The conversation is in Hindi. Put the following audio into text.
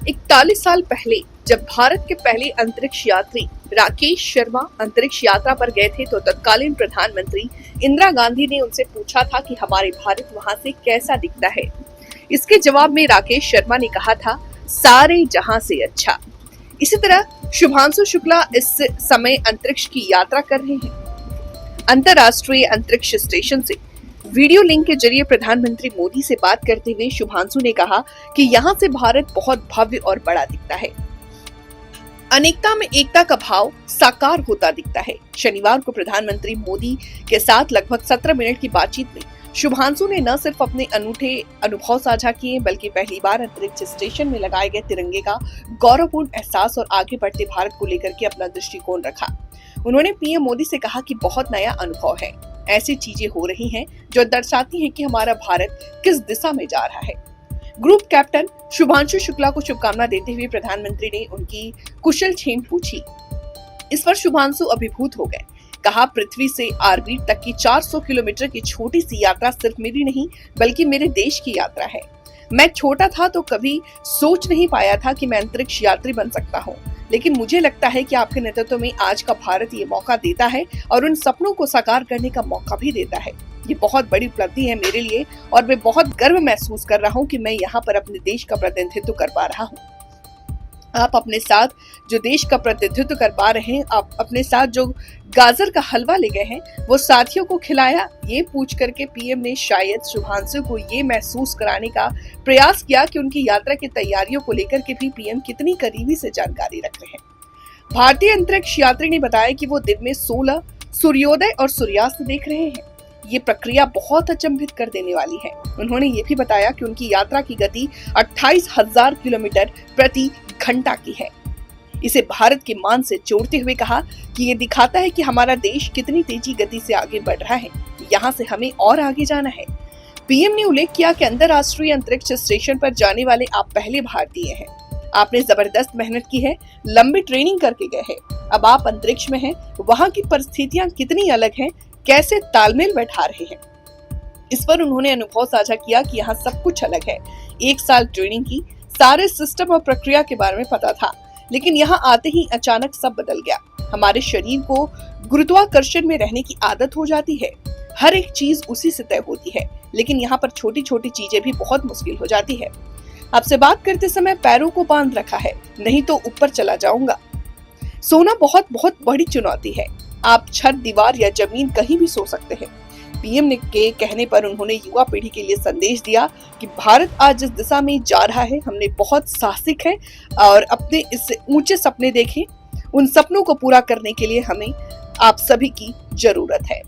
41 साल पहले जब भारत के पहले अंतरिक्ष यात्री राकेश शर्मा अंतरिक्ष यात्रा पर गए थे तो तत्कालीन प्रधानमंत्री इंदिरा गांधी ने उनसे पूछा था कि हमारे भारत वहां से कैसा दिखता है। इसके जवाब में राकेश शर्मा ने कहा था, सारे जहां से अच्छा। इसी तरह शुभांशु शुक्ला इस समय अंतरिक्ष की यात्रा कर रहे हैं। अंतरराष्ट्रीय अंतरिक्ष स्टेशन से वीडियो लिंक के जरिए प्रधानमंत्री मोदी से बात करते हुए शुभांशु ने कहा कि यहाँ से भारत बहुत भव्य और बड़ा दिखता है। अनेकता में एकता का भाव साकार होता दिखता है। शनिवार को प्रधानमंत्री मोदी के साथ लगभग 17 मिनट की बातचीत में शुभांशु ने न सिर्फ अपने अनूठे अनुभव साझा किए बल्कि पहली बार अंतरिक्ष स्टेशन में लगाए गए तिरंगे का गौरवपूर्ण एहसास और आगे बढ़ते भारत को लेकर के अपना दृष्टिकोण रखा। उन्होंने पीएम मोदी से कहा कि बहुत नया अनुभव है, ऐसी चीजें हो रही हैं जो दर्शाती हैं कि हमारा भारत किस दिशा में जा रहा है। ग्रुप कैप्टन शुभांशु शुक्ला को शुभकामना देते हुए प्रधानमंत्री ने उनकी कुशलक्षेम पूछी। इस पर शुभांशु अभिभूत हो गए। कहा, पृथ्वी से ऑर्बिट तक की 400 किलोमीटर की छोटी सी यात्रा सिर्फ मेरी नहीं बल्कि मेरे देश की यात्रा है। मैं छोटा था तो कभी सोच नहीं पाया था कि मैं अंतरिक्ष यात्री बन सकता हूँ, लेकिन मुझे लगता है कि आपके नेतृत्व में आज का भारत ये मौका देता है और उन सपनों को साकार करने का मौका भी देता है। ये बहुत बड़ी उपलब्धि है मेरे लिए और मैं बहुत गर्व महसूस कर रहा हूँ कि मैं यहाँ पर अपने देश का प्रतिनिधित्व कर पा रहा हूँ। आप अपने साथ जो देश का प्रतिनिधित्व कर पा रहे हैं, आप अपने साथ जो गाजर का हलवा ले गए हैं वो साथियों को खिलाया। ये पूछ करके पीएम ने शायद शुभांशु को ये महसूस कराने का प्रयास किया कि उनकी यात्रा की तैयारियों को लेकर के भी पीएम कितनी करीबी से जानकारी रख रहे हैं। भारतीय अंतरिक्ष यात्री ने बताया कि वो दिन में 16 सूर्योदय और सूर्यास्त देख रहे हैं। ये प्रक्रिया बहुत अचंभित कर देने वाली है। उन्होंने ये भी बताया कि उनकी यात्रा की गति 28,000 किलोमीटर प्रति घंटा की है। इसे भारत के मान से जोड़ते हुए कहा कि ये दिखाता है कि हमारा देश कितनी तेजी गति से आगे बढ़ रहा है। यहाँ से हमें और आगे जाना है। पीएम ने उल्लेख किया कि अंतरराष्ट्रीय अंतरिक्ष स्टेशन पर जाने वाले आप पहले भारतीय हैं। आपने जबरदस्त मेहनत की है, लंबी ट्रेनिंग करके गए हैं। अब आप अंतरिक्ष में हैं, वहाँ की परिस्थितियाँ कितनी अलग हैं, कैसे तालमेल बैठा रहे हैं। इस पर उन्होंने अनुभव साझा किया कि यहाँ सब कुछ अलग है। 1 साल ट्रेनिंग की, सारे सिस्टम और प्रक्रिया के बारे में पता था, लेकिन यहाँ आते ही अचानक सब बदल गया। हमारे शरीर को गुरुत्वाकर्षण में रहने की आदत हो जाती है। हर एक चीज उसी से तय होती है, लेकिन यहाँ पर छोटी छोटी चीजें भी बहुत मुश्किल हो जाती है। आपसे बात करते समय पैरों को बांध रखा है, नहीं तो ऊपर चला जाऊंगा। सोना बहुत बहुत बड़ी चुनौती है। आप छत, दीवार या जमीन कहीं भी सो सकते हैं। पीएम ने के कहने पर उन्होंने युवा पीढ़ी के लिए संदेश दिया कि भारत आज जिस दिशा में जा रहा है, हमने बहुत साहसिक है और अपने इस ऊंचे सपने देखें। उन सपनों को पूरा करने के लिए हमें आप सभी की जरूरत है।